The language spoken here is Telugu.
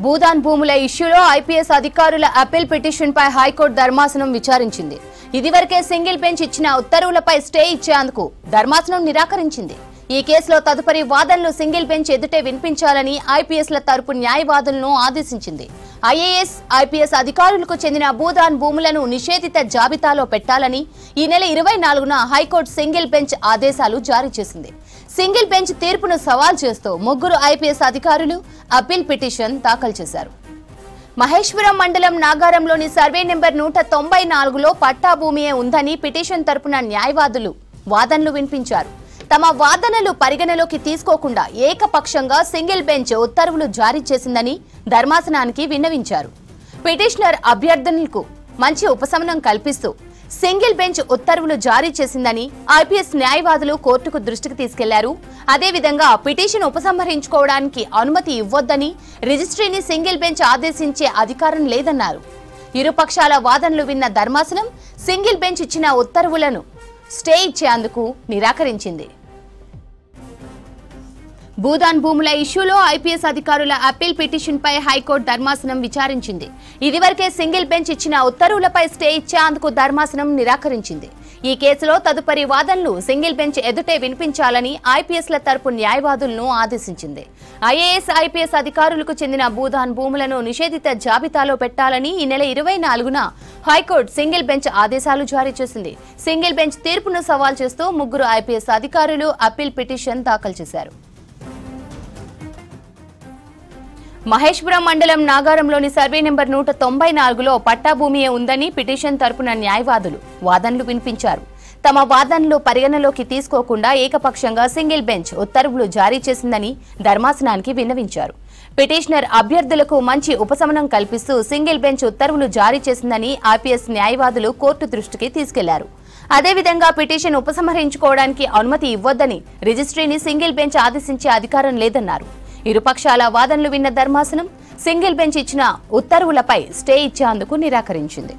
భూదాన్ భూముల ఇష్యూలో ఐపీఎస్ అధికారుల అప్పీల్ పిటిషన్పై హైకోర్టు ధర్మాసనం విచారించింది. ఇదివరకే సింగిల్ బెంచ్ ఇచ్చిన ఉత్తర్వులపై స్టే ఇచ్చేందుకు ధర్మాసనం నిరాకరించింది. ఈ కేసులో తదుపరి వాదనలు సింగిల్ బెంచ్ ఎదుటే వినిపించాలని ఐపీఎస్ల తరపు న్యాయవాదులను ఆదేశించింది. ఐఏఎస్, ఐపీఎస్ అధికారులకు చెందిన భూదాన్ భూములను నిషేధిత జాబితాలో పెట్టాలని ఈ నెల 24న హైకోర్టు సింగిల్ బెంచ్ ఆదేశాలు జారీ చేసింది. సింగిల్ బెంచ్ తీర్పును సవాల్ చేస్తూ 3 ఐపీఎస్ అధికారులు అప్పీల్ పిటిషన్ దాఖలు చేశారు. మహేశ్వరం మండలం నాగారంలోని సర్వే నెంబర్ 194లో పట్టా భూమియే ఉందని పిటిషన్ తరపున న్యాయవాదులు వాదనలు వినిపించారు. తమ వాదనలు పరిగణలోకి తీసుకోకుండా ఏకపక్షంగా సింగిల్ బెంచ్ ఉత్తర్వులు జారీ చేసిందని ధర్మాసనానికి విన్నవించారు. పిటిషనర్ అభ్యర్థనలకు మంచి ఉపశమనం కల్పిస్తూ సింగిల్ బెంచ్ ఉత్తర్వులు జారీ చేసిందని ఐపీఎస్ న్యాయవాదులు కోర్టుకు దృష్టికి తీసుకెళ్లారు. అదేవిధంగా పిటిషన్ ఉపసంహరించుకోవడానికి అనుమతి ఇవ్వొద్దని రిజిస్ట్రీని సింగిల్ బెంచ్ ఆదేశించే అధికారం లేదన్నారు. ఇరుపక్షాల వాదనలు విన్న ధర్మాసనం సింగిల్ బెంచ్ ఇచ్చిన ఉత్తర్వులను స్టే ఇచ్చేందుకు నిరాకరించింది. భూదాన్ భూముల ఇష్యూలో ఐపీఎస్ అధికారుల అప్పీల్ పిటిషన్పై హైకోర్టు ధర్మాసనం విచారించింది. ఇదివరకే సింగిల్ బెంచ్ ఇచ్చిన ఉత్తర్వులపై స్టే ఇచ్చేందుకు ధర్మాసనం నిరాకరించింది. ఈ కేసులో తదుపరి వాదనలు సింగిల్ బెంచ్ ఎదుటే వినిపించాలని ఐపీఎస్ల తరపు న్యాయవాదులను ఆదేశించింది. ఐఏఎస్, ఐపీఎస్ అధికారులకు చెందిన భూదాన్ భూములను నిషేధిత జాబితాలో పెట్టాలని ఈ నెల 24న హైకోర్టు సింగిల్ బెంచ్ ఆదేశాలు జారీ చేసింది. సింగిల్ బెంచ్ తీర్పును సవాల్ చేస్తూ 3 ఐపీఎస్ అధికారులు అప్పీల్ పిటిషన్ దాఖలు చేశారు. మహేశ్వరం మండలం నాగారంలోని సర్వే నెంబర్ 194లో పట్టా భూమియే ఉందని పిటిషన్ తరపున న్యాయవాదులు వాదనలు వినిపించారు. తమ వాదనలు పరిగణలోకి తీసుకోకుండా ఏకపక్షంగా సింగిల్ బెంచ్ ఉత్తర్వులు జారీ చేసిందని ధర్మాసనానికి విన్నవించారు. పిటిషనర్ అభ్యర్థులకు మంచి ఉపశమనం కల్పిస్తూ సింగిల్ బెంచ్ ఉత్తర్వులు జారీ చేసిందని ఐపీఎస్ న్యాయవాదులు కోర్టు దృష్టికి తీసుకెళ్లారు. అదేవిధంగా పిటిషన్ ఉపసంహరించుకోవడానికి అనుమతి ఇవ్వొద్దని రిజిస్ట్రీని సింగిల్ బెంచ్ ఆదేశించే అధికారం లేదన్నారు. ఇరుపక్షాల వాదనలు విన్న ధర్మాసనం సింగిల్ బెంచ్ ఇచ్చిన ఉత్తర్వులపై స్టే ఇచ్చేందుకు నిరాకరించింది.